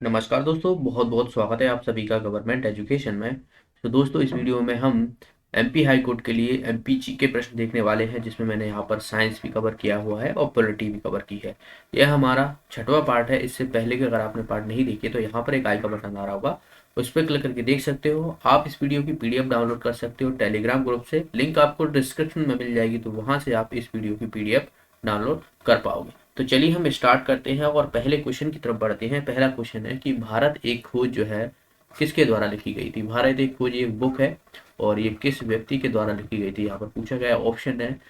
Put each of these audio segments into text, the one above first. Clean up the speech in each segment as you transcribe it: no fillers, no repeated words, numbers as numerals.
नमस्कार दोस्तों, बहुत बहुत स्वागत है आप सभी का गवर्नमेंट एजुकेशन में। तो दोस्तों, इस वीडियो में हम एमपी हाई कोर्ट के लिए एमपी जी के प्रश्न देखने वाले हैं, जिसमें मैंने यहाँ पर साइंस भी कवर किया हुआ है और पॉलिटी भी कवर की है। यह हमारा छठवां पार्ट है। इससे पहले के अगर आपने पार्ट नहीं देखे तो यहाँ पर एक आई का बटन आ रहा होगा, उस पर क्लिक करके देख सकते हो। आप इस वीडियो की पीडीएफ डाउनलोड कर सकते हो टेलीग्राम ग्रुप से, लिंक आपको डिस्क्रिप्शन में मिल जाएगी, तो वहाँ से आप इस वीडियो की पीडीएफ डाउनलोड कर पाओगे। तो चलिए हम स्टार्ट करते हैं और पहले क्वेश्चन की तरफ बढ़ते हैं। पहला क्वेश्चन है कि भारत एक खोज जो है किसके द्वारा लिखी गई थी। भारत एक खोज एक बुक है और ये किस व्यक्ति के द्वारा लिखी गई थी, यहाँ पर पूछा गया। ऑप्शन है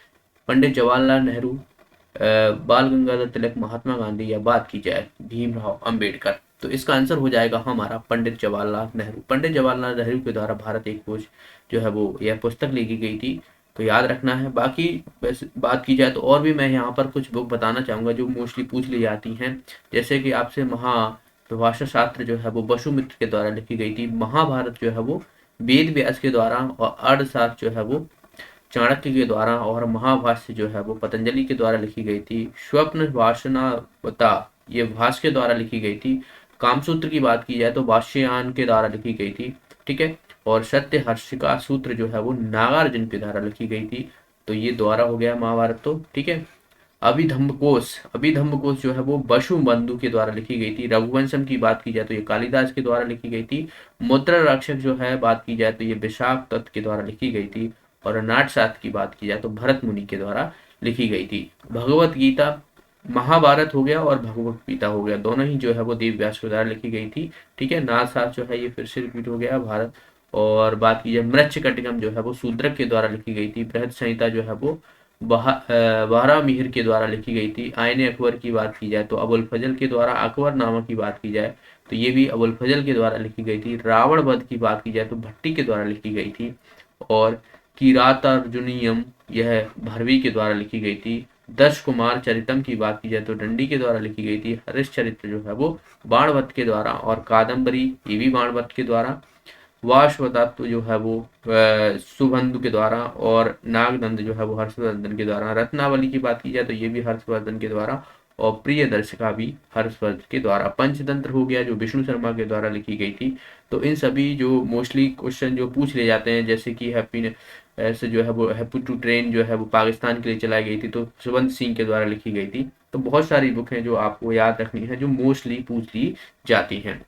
पंडित जवाहरलाल नेहरू, बाल गंगाधर तिलक, महात्मा गांधी, या बात की जाए भीमराव अंबेडकर। तो इसका आंसर हो जाएगा हमारा पंडित जवाहरलाल नेहरू। पंडित जवाहरलाल नेहरू के द्वारा भारत एक खोज जो है वो यह पुस्तक लिखी गई थी, तो याद रखना है। बाकी वैसे बात की जाए तो और भी मैं यहाँ पर कुछ बुक बताना चाहूँगा जो मोस्टली पूछ ली जाती हैं। जैसे कि आपसे महाभाषा शास्त्र जो है वो वसुमित्र के द्वारा लिखी गई थी। महाभारत जो है वो वेद व्यास के द्वारा, और अर्थशास्त्र जो है वो चाणक्य के द्वारा, और महाभाष्य जो है वो पतंजलि के द्वारा लिखी गई थी। स्वप्न वासनावता ये भास के द्वारा लिखी गई थी। कामसूत्र की बात की जाए तो वाष्ययान के द्वारा लिखी गई थी, ठीक है। और सत्य हर्षिका सूत्र जो है वो नागार्जुन के द्वारा लिखी गई थी। तो ये द्वारा हो गया महाभारत, तो ठीक है। अभिधम्म कोश जो है वो बसु बंधु के द्वारा लिखी गई थी। रघुवंशम की बात की जाए तो ये कालिदास के द्वारा लिखी गई थी। मुद्रा रक्षक जो है बात की जाए तो ये विशाख दत्त के द्वारा लिखी गई थी। और नाटशास्त्र की बात की जाए तो भरत मुनि के द्वारा लिखी गई थी। भगवत गीता, महाभारत हो गया और भगवत गीता हो गया, दोनों ही जो है वो देव व्यास के द्वारा लिखी गई थी, ठीक है। नाटशास्त्र जो है ये फिर से रिपीट हो गया भारत। और बात की जाए मृच्छकटिकम जो है वो शूद्रक के द्वारा लिखी गई थी। बृहद संहिता जो है वो बारह मिहिर के द्वारा लिखी गई थी। आयन अकबर की बात की जाए तो अबुल फजल के द्वारा, अकबरनामा की बात की जाए तो ये भी अबुल फजल के द्वारा लिखी गई थी। रावण वध की बात की जाए तो भट्टी के द्वारा लिखी गई थी। और किरातार्जुनीयम यह भरवी के द्वारा लिखी गई थी। दश कुमार चरितम की बात की जाए तो डंडी के द्वारा लिखी गई थी। हरिश्चरित्र जो है वो बाणभट्ट के द्वारा, और कादम्बरी ये भी बाणभट्ट के द्वारा। वाशवदत्त जो है वो सुबंधु के द्वारा, और नागनंद जो है वो हर्षवर्धन के द्वारा। रत्नावली की बात की जाए तो ये भी हर्षवर्धन के द्वारा, और प्रिय दर्शिका भी हर्षवर्धन के द्वारा। पंचतंत्र हो गया जो विष्णु शर्मा के द्वारा लिखी गई थी। तो इन सभी जो मोस्टली क्वेश्चन जो पूछ ले जाते हैं, जैसे कि हैप्पी ऐसे जो है वो हैप्पी टू ट्रेन जो है वो पाकिस्तान के लिए चलाई गई थी, तो सुवंत सिंह के द्वारा लिखी गई थी। तो बहुत सारी बुक हैं जो आपको याद रखनी है, जो मोस्टली पूछ ली जाती हैं।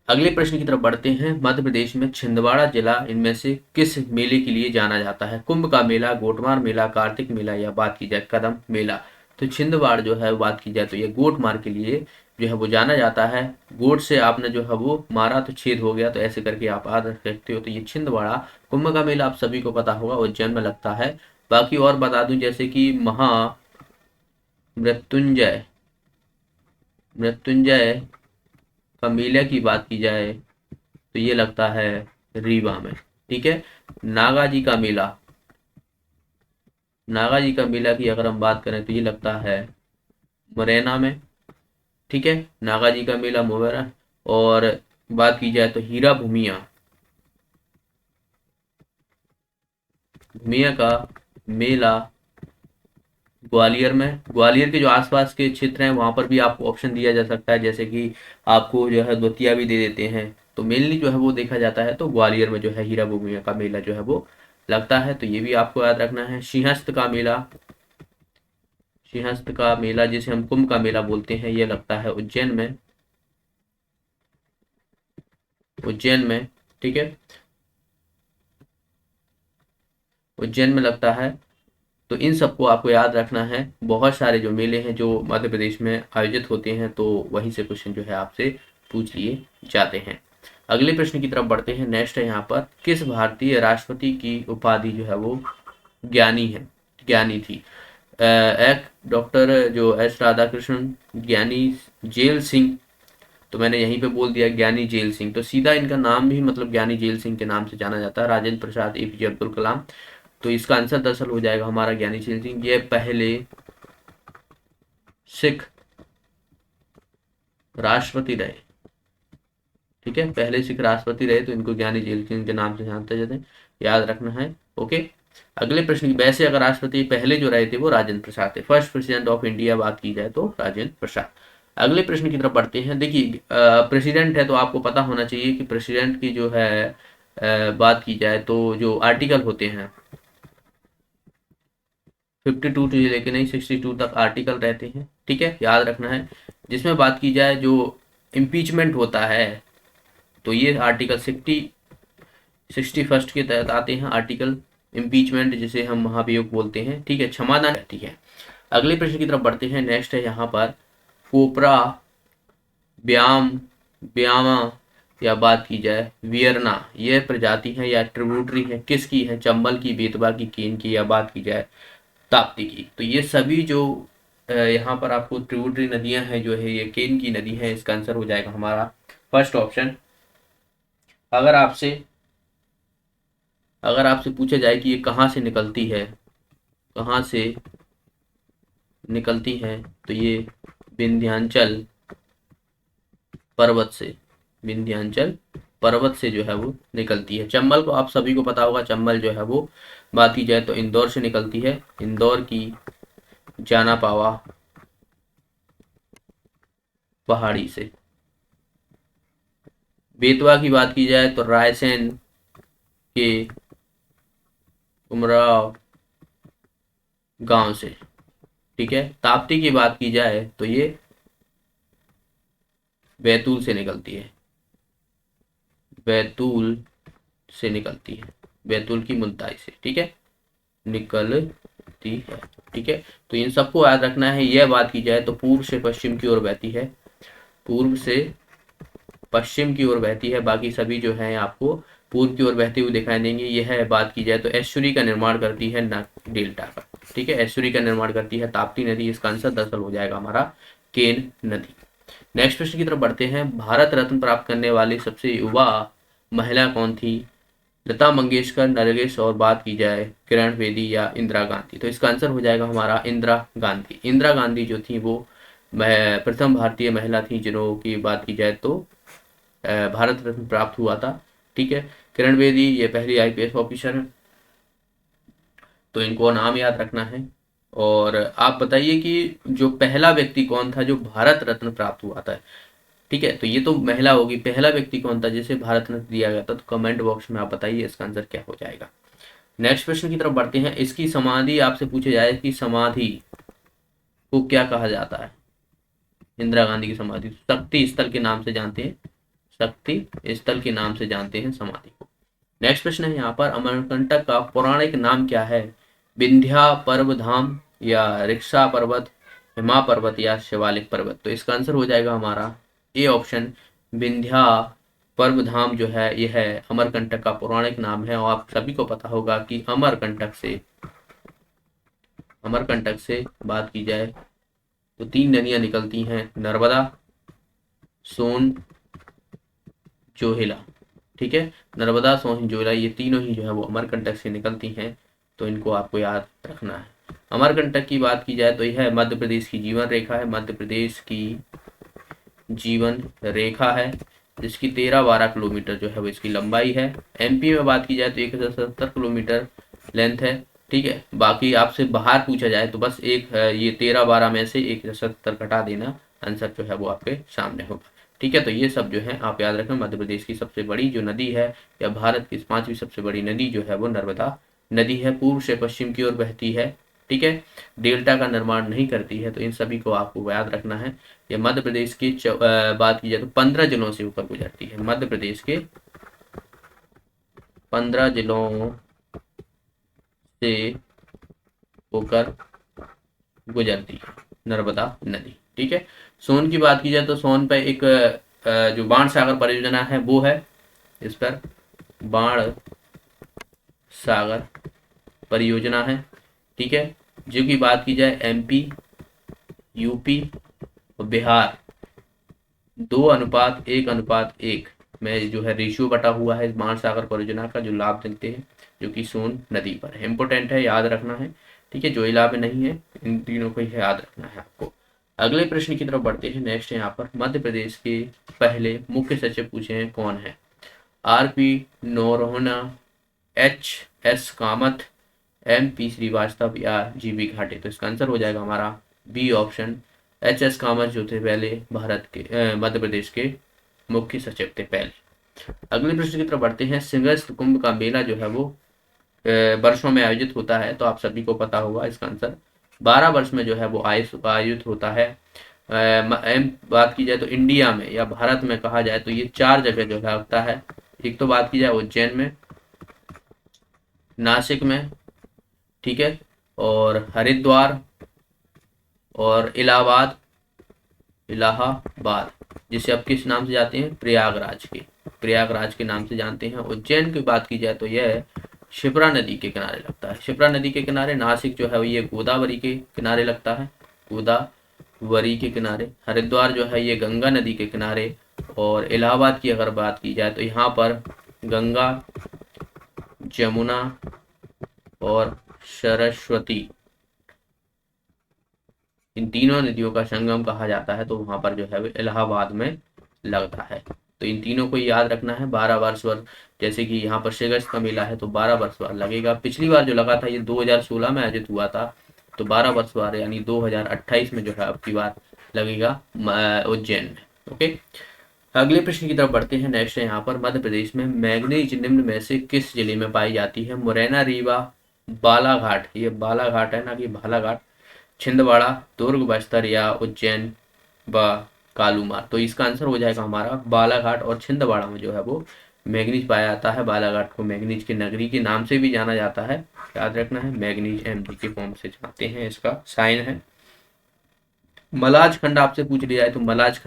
अगले प्रश्न की तरफ बढ़ते हैं। मध्य प्रदेश में छिंदवाड़ा जिला इनमें से किस मेले के लिए जाना जाता है। कुंभ का मेला, गोटमार मेला, कार्तिक मेला, या बात की जाए कदम मेला। तो छिंदवाड़ जो है बात की जाए तो ये गोटमार के लिए जो है वो जाना जाता है। गोट से आपने जो है वो मारा तो छेद हो गया, तो ऐसे करके आप याद रख सकते हो। तो ये छिंदवाड़ा। कुंभ का मेला आप सभी को पता होगा उज्जैन में लगता है। बाकी और बता दूं, जैसे कि मृत्युंजय मृत्युंजय का मेला की बात की जाए तो ये लगता है रीवा में, ठीक है। नागा जी का मेला नागा जी का मेला की अगर हम बात करें तो ये लगता है मुरैना में, ठीक है। नागा जी का मेला मुरैना। और बात की जाए तो हीरा भूमिया भूमिया का मेला ग्वालियर में। ग्वालियर के जो आसपास के क्षेत्र हैं वहां पर भी आपको ऑप्शन दिया जा सकता है, जैसे कि आपको जो है द्वितीय भी दे देते हैं। तो मेनली जो है वो देखा जाता है तो ग्वालियर में जो है हीरा भूमिया का मेला जो है वो लगता है। तो ये भी आपको याद रखना है। सिंहस्थ का मेला जिसे हम कुंभ का मेला बोलते हैं, ये लगता है उज्जैन में, ठीक है। उज्जैन में लगता है। तो इन सबको आपको याद रखना है। बहुत सारे जो मेले हैं जो मध्य प्रदेश में आयोजित होते हैं, तो वहीं से क्वेश्चन जो है आपसे पूछ लिए जाते हैं। अगले प्रश्न की तरफ बढ़ते हैं। नेक्स्ट है यहाँ पर, किस भारतीय राष्ट्रपति की उपाधि जो है वो ज्ञानी थी। एक डॉक्टर जो एस राधाकृष्णन, ज्ञानी जेल सिंह। तो मैंने यहीं पे बोल दिया ज्ञानी जेल सिंह, तो सीधा इनका नाम भी मतलब ज्ञानी जेल सिंह के नाम से जाना जाता है। राजेंद्र प्रसाद, एपीजे अब्दुल कलाम। तो इसका आंसर दरअसल हो जाएगा हमारा ज्ञानी जेल सिंह। ये पहले सिख राष्ट्रपति रहे, ठीक है। पहले सिख राष्ट्रपति रहे, तो इनको ज्ञानी जेल सिंह के नाम से जानते जाते हैं, याद रखना है। ओके। अगले प्रश्न की, वैसे अगर राष्ट्रपति पहले जो रहे थे वो राजेंद्र प्रसाद थे। फर्स्ट प्रेसिडेंट ऑफ इंडिया बात की जाए तो राजेंद्र प्रसाद। अगले प्रश्न की तरफ बढ़ते हैं। देखिए प्रेसिडेंट है तो आपको पता होना चाहिए कि प्रेसिडेंट की जो है बात की जाए तो जो आर्टिकल होते हैं 52 से लेके नहीं 62 तक आर्टिकल रहते हैं, ठीक है, याद रखना है। जिसमें बात की जाए जो इम्पीचमेंट होता है तो ये आर्टिकल 61 के तहत आते हैं आर्टिकल इम्पीचमेंट, जिसे हम महाभियोग बोलते हैं, ठीक है, क्षमादान रहती है। अगले प्रश्न की तरफ बढ़ते हैं। नेक्स्ट है यहाँ पर कोपरा, ब्याम, ब्यामा या बात की जाए वियरना, ये प्रजाति है या ट्रिब्यूटरी है किसकी है, चंबल की, बेतवा की, केन की या बात की जाए ताप्ती की। तो ये सभी जो यहाँ पर आपको ट्रिब्यूटरी नदियां हैं जो है ये केन की नदी है। इसका आंसर हो जाएगा हमारा फर्स्ट ऑप्शन। अगर आपसे अगर आपसे पूछा जाए कि ये कहाँ से निकलती है, कहाँ से निकलती है, तो ये विंध्याचल पर्वत से, विंध्याचल पर्वत से जो है वो निकलती है। चंबल को आप सभी को पता होगा, चंबल जो है वो बात की जाए तो इंदौर से निकलती है, इंदौर की जाना पावा पहाड़ी से। बेतवा की बात की जाए तो रायसेन के उमराव गांव से, ठीक है। ताप्ती की बात की जाए तो ये बैतूल से निकलती है, बैतूल से निकलती है, बैतूल की मुल्ताई से, ठीक है, निकलती है, ठीक है। तो इन सबको याद रखना है। यह बात की जाए तो पूर्व से पश्चिम की ओर बहती है, पूर्व से पश्चिम की ओर बहती है। बाकी सभी जो है आपको पूर्व की ओर बहते हुए दिखाई देंगे। यह है बात की जाए तो एस्चुरी का निर्माण करती है, न डेल्टा का, ठीक है, एस्चुरी का निर्माण करती है ताप्ती नदी। इसका आंसर दरअसल हो जाएगा हमारा केन नदी। नेक्स्ट प्रश्न की तरफ बढ़ते हैं। भारत रत्न प्राप्त करने वाली सबसे युवा महिला कौन थी, लता मंगेशकर, नरगिस और बात की जाए किरण बेदी या इंदिरा गांधी। तो इसका आंसर हो जाएगा हमारा इंदिरा गांधी। इंदिरा गांधी जो थी वो प्रथम भारतीय महिला थी जिन्हों की बात की जाए तो भारत रत्न प्राप्त हुआ था, ठीक है। किरण बेदी ये पहली आईपीएस ऑफिसर है, तो इनको नाम याद रखना है। और आप बताइए कि जो पहला व्यक्ति कौन था जो भारत रत्न प्राप्त हुआ था, ठीक है, तो ये तो महिला होगी। पहला व्यक्ति कौन था जिसे भारत रत्न दिया गया था, तो कमेंट बॉक्स में आप बताइए इसका आंसर क्या हो जाएगा। नेक्स्ट प्रश्न की तरफ बढ़ते हैं। इसकी समाधि आपसे पूछे जाए कि समाधि को क्या कहा जाता है, इंदिरा गांधी की समाधि शक्ति स्थल के नाम से जानते हैं, शक्ति स्थल के नाम से जानते हैं समाधि को। नेक्स्ट प्रश्न है यहाँ पर अमरकंटक का पौराणिक नाम क्या है, विंध्या पर्व धाम या रिक्शा पर्वत, हिमा पर्वत या शिवालिक पर्वत। तो इसका आंसर हो जाएगा हमारा ए ऑप्शन, विंध्या पर्व धाम जो है यह है अमरकंटक का पौराणिक नाम है। और आप सभी को पता होगा कि अमरकंटक से बात की जाए तो 3 नदियां निकलती हैं, नर्मदा, सोन, जोहिला, ठीक है। नर्मदा, सोन, जोहिला ये तीनों ही जो है वो अमरकंटक से निकलती हैं, तो इनको आपको याद रखना है। अमरकंटक की बात की जाए तो यह मध्य प्रदेश की जीवन रेखा है, मध्य प्रदेश की जीवन रेखा है, जिसकी 13-12 किलोमीटर जो है वो इसकी लंबाई है। एमपी में बात की जाए तो 1070 किलोमीटर लेंथ है, ठीक है। बाकी आपसे बाहर पूछा जाए तो बस एक ये 13-12 में से 170 घटा देना, आंसर जो है वो आपके सामने होगा, ठीक है। तो ये सब जो है आप याद रखें। मध्य प्रदेश की सबसे बड़ी जो नदी है या भारत की 5वीं सबसे बड़ी नदी जो है वो नर्मदा नदी है, पूर्व से पश्चिम की ओर बहती है, ठीक है, डेल्टा का निर्माण नहीं करती है। तो इन सभी को आपको याद रखना है। ये मध्य प्रदेश की बात की जाए तो 15 जिलों से होकर गुजरती है, मध्य प्रदेश के 15 जिलों से होकर गुजरती है नर्मदा नदी, ठीक है। सोन की बात की जाए तो सोन पे एक जो बाण सागर परियोजना है वो है, इस पर बाण सागर परियोजना है, ठीक है, जो की बात की जाए एमपी, यूपी और बिहार 2:1:1 में जो है रेशियो बटा हुआ है इस बाण सागर परियोजना का, जो लाभ मिलते हैं जो कि सोन नदी पर है। इंपोर्टेंट है, याद रखना है, ठीक है, जो लाभ नहीं है इन तीनों को याद रखना है आपको। अगले प्रश्न की तरफ बढ़ते हैं। नेक्स्ट है यहाँ पर मध्य प्रदेश के पहले मुख्य सचिव पूछे हैं कौन है, RP Noronha, HS. Kamath, MP. Srivastava या जी.बी. घाटे। तो इसका आंसर हो जाएगा हमारा बी ऑप्शन, एच.एस. कामत जो थे पहले भारत के मध्य प्रदेश के मुख्य सचिव थे पहले। अगले प्रश्न की तरफ बढ़ते हैं। सिंहस्थ कुंभ का मेला जो है वो वर्षों में आयोजित होता है, तो आप सभी को पता होगा इसका आंसर 12 वर्ष में जो है वो आयोजित होता है। बात की जाए तो इंडिया में या भारत में कहा जाए तो ये 4 जगह जो है होता है। एक तो बात की जाए उज्जैन में, नासिक में, ठीक है, और हरिद्वार और इलाहाबाद, जिसे अब किस नाम से जाते हैं, प्रयागराज के नाम से जानते हैं। उज्जैन की बात की जाए तो यह शिप्रा नदी के किनारे लगता है, शिप्रा नदी के किनारे। नासिक जो है ये गोदावरी के किनारे लगता है, गोदावरी के किनारे। हरिद्वार जो है ये गंगा नदी के किनारे। और इलाहाबाद की अगर बात की जाए तो यहाँ पर गंगा, जमुना और सरस्वती, इन तीनों नदियों का संगम कहा जाता है, तो वहां पर जो है वो इलाहाबाद में लगता है। तो इन तीनों को याद रखना है। 12 वर्ष जैसे कि यहाँ पर सिंहस्थ का मेला है तो 12 वर्ष बाद लगेगा। पिछली बार जो लगा था ये 2016 में आयोजित हुआ था, तो 12 वर्ष बाद यानी 2028 में जो है अब की बार लगेगा उज्जैन में। ओके, अगले प्रश्न की तरफ बढ़ते हैं। नेक्स्ट है यहाँ पर, मध्य प्रदेश में मैंगनीज निम्न में से किस जिले में पाई जाती है? मुरैना, रीवा, बालाघाट, ये बालाघाट है ना कि बालाघाट, छिंदवाड़ा, दुर्ग, बस्तर या उज्जैन व कालूमार। तो इसका आंसर हो जाएगा हमारा बालाघाट और छिंदवाड़ा में जो है वो मैंगनीज पाया जाता है। बालाघाट को मैंगनीज की नगरी के नाम से भी जाना जाता है, याद रखना है, मैंगनीज Mg के फॉर्म से जानते हैं, इसका साइन है। मलाज खंड आपसे पूछ लिया है तो मलाज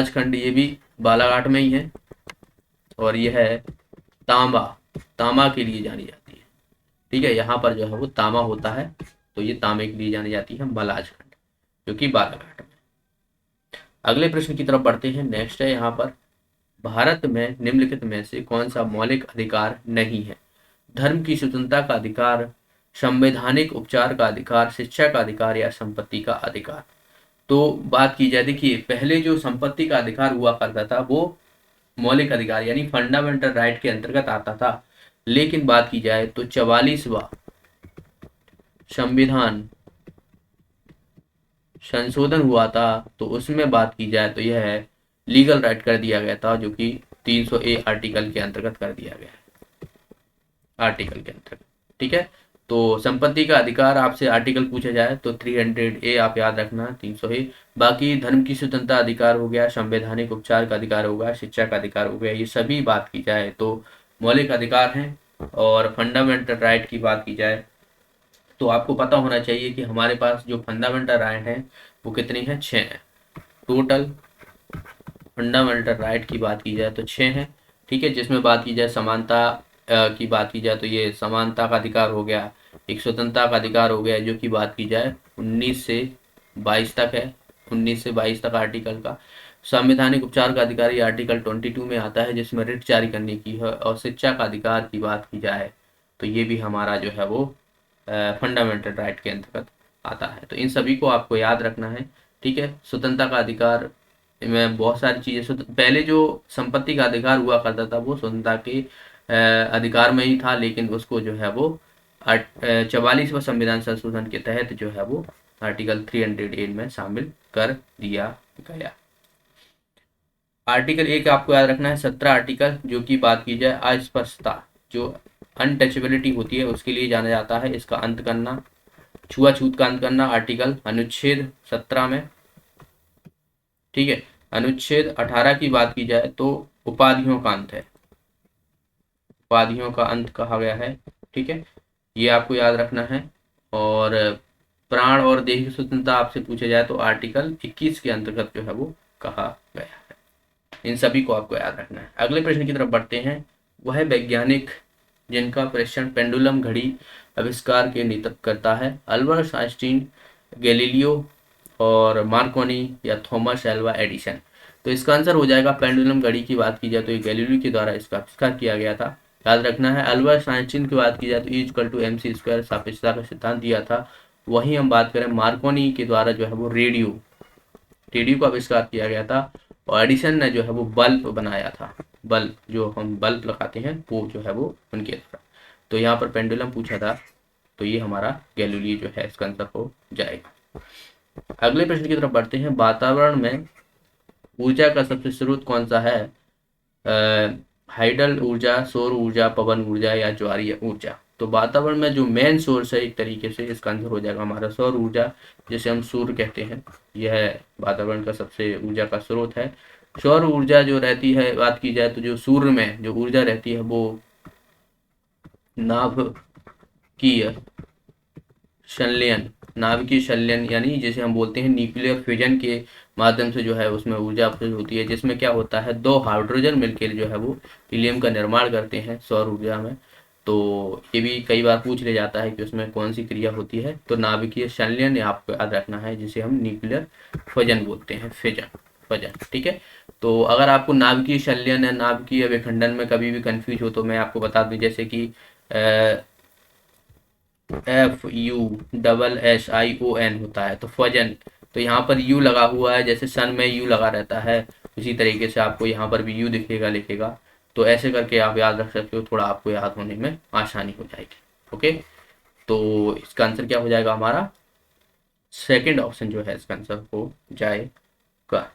खंड ये भी बालाघाट में ही है, और यह है तांबा के लिए जानी जाती है। ठीक है, यहाँ पर जो है वो तांबा होता है, तो ये तांबे के लिए जानी जाती है मलाज खंड, जो कि बालाघाट में। अगले प्रश्न की तरफ बढ़ते हैं। नेक्स्ट है यहाँ पर, भारत में निम्नलिखित में से कौन सा मौलिक अधिकार नहीं है? धर्म की स्वतंत्रता का अधिकार, संवैधानिक उपचार का अधिकार, शिक्षा का अधिकार या संपत्ति का अधिकार। तो बात की जाए, देखिए पहले जो संपत्ति का अधिकार हुआ करता था वो मौलिक अधिकार यानी फंडामेंटल राइट के अंतर्गत आता था, लेकिन बात की जाए तो 44वां संविधान संशोधन हुआ था, तो उसमें बात की जाए तो यह है लीगल राइट कर दिया गया था, जो कि 300A आर्टिकल के अंतर्गत कर दिया गया है, आर्टिकल के अंतर्गत। ठीक है, तो संपत्ति का अधिकार आपसे आर्टिकल पूछा जाए तो 300A आप याद रखना, 300A। बाकी धर्म की स्वतंत्रता अधिकार हो गया, संवैधानिक उपचार का अधिकार हो गया, शिक्षा का अधिकार हो गया, ये सभी बात की जाए तो मौलिक अधिकार हैं। और फंडामेंटल राइट की बात की जाए तो आपको पता होना चाहिए कि हमारे पास जो फंडामेंटल राइट हैं वो कितनी हैं, 6 हैं टोटल। फंडामेंटल राइट की बात की जाए तो 6 हैं। ठीक है, जिसमें बात की जाए समानता की बात की जाए तो ये समानता का अधिकार हो गया, एक स्वतंत्रता का अधिकार हो गया, जो कि बात की जाए 19 से 22 तक है, 19 से 22 तक आर्टिकल का। संवैधानिक उपचार का अधिकार ये आर्टिकल 22 में आता है, जिसमें रिट जारी करने की है। और शिक्षा का अधिकार की बात की जाए तो ये भी हमारा जो है वो फंडामेंटल राइट के अंतर्गत आता है। तो इन सभी को आपको याद रखना है। ठीक है, स्वतंत्रता का अधिकार में बहुत सारी चीजें, पहले जो संपत्ति का अधिकार हुआ करता था वो स्वतंत्रता के अधिकार में ही था, लेकिन उसको जो है वो 44वां संविधान संशोधन के तहत जो है वो आर्टिकल 308 में शामिल कर दिया गया। आर्टिकल 1 आपको याद रखना है, 17 आर्टिकल, जो की बात की जाए अस्पृश्यता, जो अनटचेबिलिटी होती है उसके लिए जाना जाता है, इसका अंत करना, छुआछूत का अंत करना, आर्टिकल अनुच्छेद 17 में। ठीक है, अनुच्छेद 18 की बात की जाए तो उपाधियों का अंत है, उपाधियों का अंत कहा गया है। ठीक है, ये आपको याद रखना है। और प्राण और देह की स्वतंत्रता आपसे पूछा जाए तो आर्टिकल 21 के अंतर्गत जो है वो कहा गया है। इन सभी को आपको याद रखना है। अगले प्रश्न की तरफ बढ़ते हैं। वह वैज्ञानिक जिनका परीक्षण पेंडुलम घड़ी आविष्कार के नेतृत्व करता है, अल्बर्ट आइंस्टीन, गैलीलियो और मार्कोनी या थॉमस एल्वा एडिसन। तो इसका आंसर हो जाएगा, पेंडुलम घड़ी की बात की जाए तो ये गैलीलियो के द्वारा इसका आविष्कार किया गया था, याद रखना है। अल्बर्ट आइंस्टीन की बात की जाए तो E=mc² सापेक्षता का सिद्धांत दिया था। वहीं हम बात करें मार्कोनी के द्वारा जो है वो रेडियो का आविष्कार किया गया था। और एडिसन ने जो है वो बल्ब बनाया था, बल्ब जो हम बल्ब लगाते हैं वो जो है वो उनके द्वारा। तो यहाँ पर पेंडुलम पूछा था तो ये हमारा गैलीलियो जो है इसका आंसर हो जाएगा। अगले प्रश्न की तरफ बढ़ते हैं। वातावरण में ऊर्जा का सबसे स्रोत कौन सा है? हाइडल ऊर्जा, सौर ऊर्जा, पवन ऊर्जा या ज्वारीय ऊर्जा? तो वातावरण में जो मेन सोर्स है एक तरीके से इसका आंसर हो जाएगा हमारा सौर ऊर्जा, जिसे हम सूर्य कहते हैं। यह वातावरण का सबसे ऊर्जा का स्रोत है। सौर ऊर्जा जो रहती है, बात की जाए तो जो सूर्य में जो ऊर्जा रहती है वो नाभिकीय संलयन, नाभिकीय संलयन यानी जिसे हम बोलते हैं न्यूक्लियर फिजन के माध्यम से जो है उसमें ऊर्जा अपव्यय होती है, जिसमें क्या होता है, दो हाइड्रोजन मिलकर जो है वो हीलियम का निर्माण करते हैं सौर ऊर्जा में। तो ये भी कई बार पूछ लिया जाता है कि उसमें कौन सी क्रिया होती है, तो नाभिकीय संलयन आपको याद रखना है, जिसे हम न्यूक्लियर फिजन बोलते हैं, फिजन। ठीक है, तो अगर आपको नाभिकीय संलयन या नाभिकीय विखंडन में कभी भी कंफ्यूज हो तो मैं आपको बता दूं, जैसे कि FUSSION होता है तो फजन, तो यहाँ पर यू लगा हुआ है, जैसे सन में यू लगा रहता है उसी तरीके से आपको यहाँ पर भी यू दिखेगा, लिखेगा। तो ऐसे करके आप याद रख सकते हो, थोड़ा आपको याद होने में आसानी हो जाएगी। ओके, तो इसका आंसर क्या हो जाएगा हमारा? सेकंड ऑप्शन जो है इसका आंसर हो जाएगा।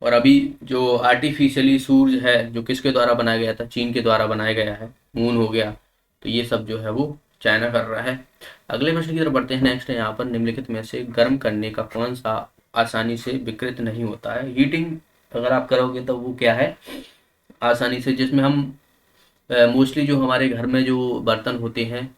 और अभी जो आर्टिफिशियली सूरज है जो किसके द्वारा बनाया गया था? चीन के द्वारा बनाया गया है। मून हो गया, तो ये सब जो है वो चाइना कर रहा है। अगले प्रश्न की तरफ बढ़ते हैं। नेक्स्ट है यहाँ पर, निम्नलिखित में से गर्म करने का कौन सा आसानी से विकृत नहीं होता है? हीटिंग अगर आप करोगे तो वो क्या है आसानी से, जिसमें हम मोस्टली जो हमारे घर में जो बर्तन होते हैं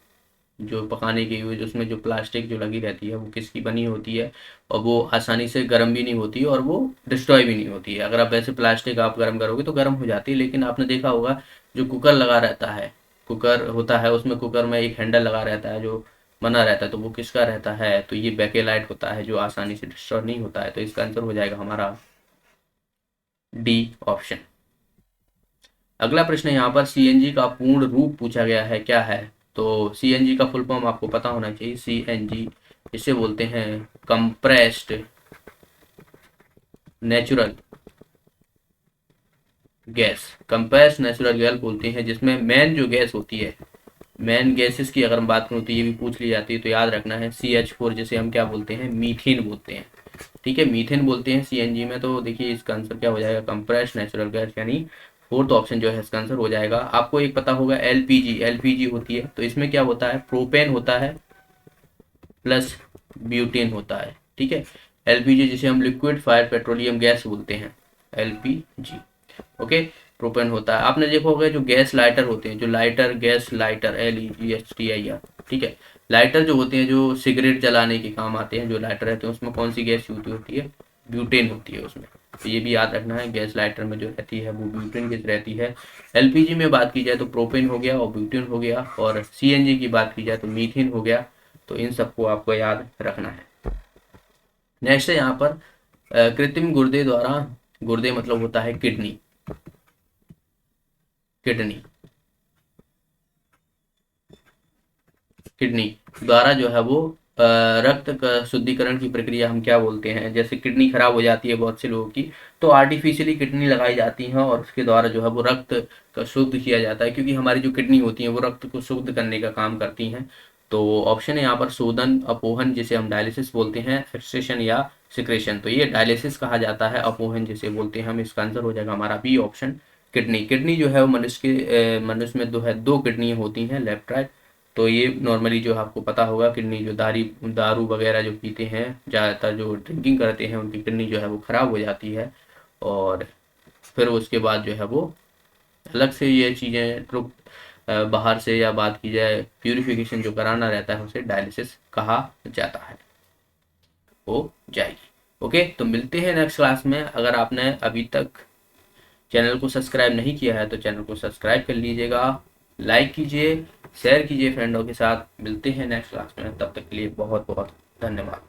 जो पकाने के यूज, उसमें जो प्लास्टिक जो लगी रहती है वो किसकी बनी होती है, और वो आसानी से गर्म भी नहीं होती है और वो डिस्ट्रॉय भी नहीं होती है। अगर आप वैसे प्लास्टिक आप गर्म करोगे तो गर्म हो जाती है, लेकिन आपने देखा होगा जो कुकर लगा रहता है, कुकर होता है उसमें कुकर में एक हैंडल लगा रहता है जो बना रहता है, तो वो किसका रहता है? तो ये बेकेलाइट होता है जो आसानी से डिस्ट्रॉय नहीं होता है। तो इसका आंसर हो जाएगा हमारा डी ऑप्शन। अगला प्रश्न यहाँ पर, सीएनजी का पूर्ण रूप पूछा गया है, क्या है? तो सीएनजी का फुल फॉर्म आपको पता होना चाहिए। सीएनजी इसे बोलते हैं compressed natural gas, compressed natural gas बोलते हैं, जिसमें मेन जो गैस होती है, मेन गैसेस की अगर हम बात करूँ तो ये भी पूछ ली जाती है, तो याद रखना है CH4, जिसे हम क्या बोलते हैं? मीथेन बोलते हैं। ठीक है, मीथेन बोलते हैं सीएनजी में। तो देखिए इसका आंसर क्या हो जाएगा? कंप्रेस्ड नेचुरल गैस, यानी फोर्थ ऑप्शन जो है इसका आंसर हो जाएगा। आपको एक पता होगा एलपीजी, एलपीजी होती है, तो इसमें क्या होता है? प्रोपेन होता है प्लस ब्यूटेन होता है। ठीक है, एलपीजी जिसे हम लिक्विड फायर पेट्रोलियम गैस बोलते हैं, एलपीजी। ओके, प्रोपेन होता है। आपने देखा होगा जो गैस लाइटर होते हैं, जो लाइटर, गैस लाइटर, LEGHTIR, ठीक है, लाइटर जो होते हैं जो सिगरेट जलाने के काम आते हैं, जो लाइटर रहते हैं उसमें कौन सी गैस यूज होती है? ब्यूटेन होती है उसमें। तो ये भी याद रखना है, गैस लाइटर में जो रहती है वो ब्यूटेन गैस रहती है। एलपीजी में बात की जाए तो प्रोपेन हो गया और ब्यूटेन हो गया, और सीएनजी की बात की जाए तो मीथेन हो गया। तो इन सबको आपको याद रखना है। नेक्स्ट है यहाँ पर, कृत्रिम गुर्दे द्वारा, गुर्दे मतलब होता है किडनी, किडनी, किडनी द्वारा जो है वो रक्त का शुद्धिकरण की प्रक्रिया हम क्या बोलते हैं? जैसे किडनी खराब हो जाती है बहुत से लोगों की, तो आर्टिफिशियली किडनी लगाई जाती है और उसके द्वारा जो है वो रक्त का शुद्ध किया जाता है, क्योंकि हमारी जो किडनी होती है वो रक्त को शुद्ध करने का काम करती हैं। तो ऑप्शन है यहाँ पर शोधन, अपोहन जिसे हम डायलिसिस बोलते हैं, एक्सट्रेशन या सिक्रेशन। तो ये डायलिसिस कहा जाता है, अपोहन जिसे बोलते हैं हम। इसका आंसर हो जाएगा हमारा बी ऑप्शन, किडनी। किडनी जो है वो मनुष्य में दो किडनी होती हैं, लेफ्ट राइट। तो ये नॉर्मली जो आपको पता होगा, किडनी जो दारू वगैरह जो पीते हैं, ज़्यादातर जो ड्रिंकिंग करते हैं, उनकी किडनी जो है वो ख़राब हो जाती है, और फिर उसके बाद जो है वो अलग से ये चीज़ें बाहर से, या बात की जाए प्यूरिफिकेशन जो कराना रहता है, उसे डायलिसिस कहा जाता है। हो जाएगी। ओके, तो मिलते हैं नेक्स्ट क्लास में। अगर आपने अभी तक चैनल को सब्सक्राइब नहीं किया है तो चैनल को सब्सक्राइब कर लीजिएगा, लाइक कीजिए, शेयर कीजिए फ्रेंडों के साथ। मिलते हैं नेक्स्ट क्लास में, तब तक के लिए बहुत बहुत धन्यवाद।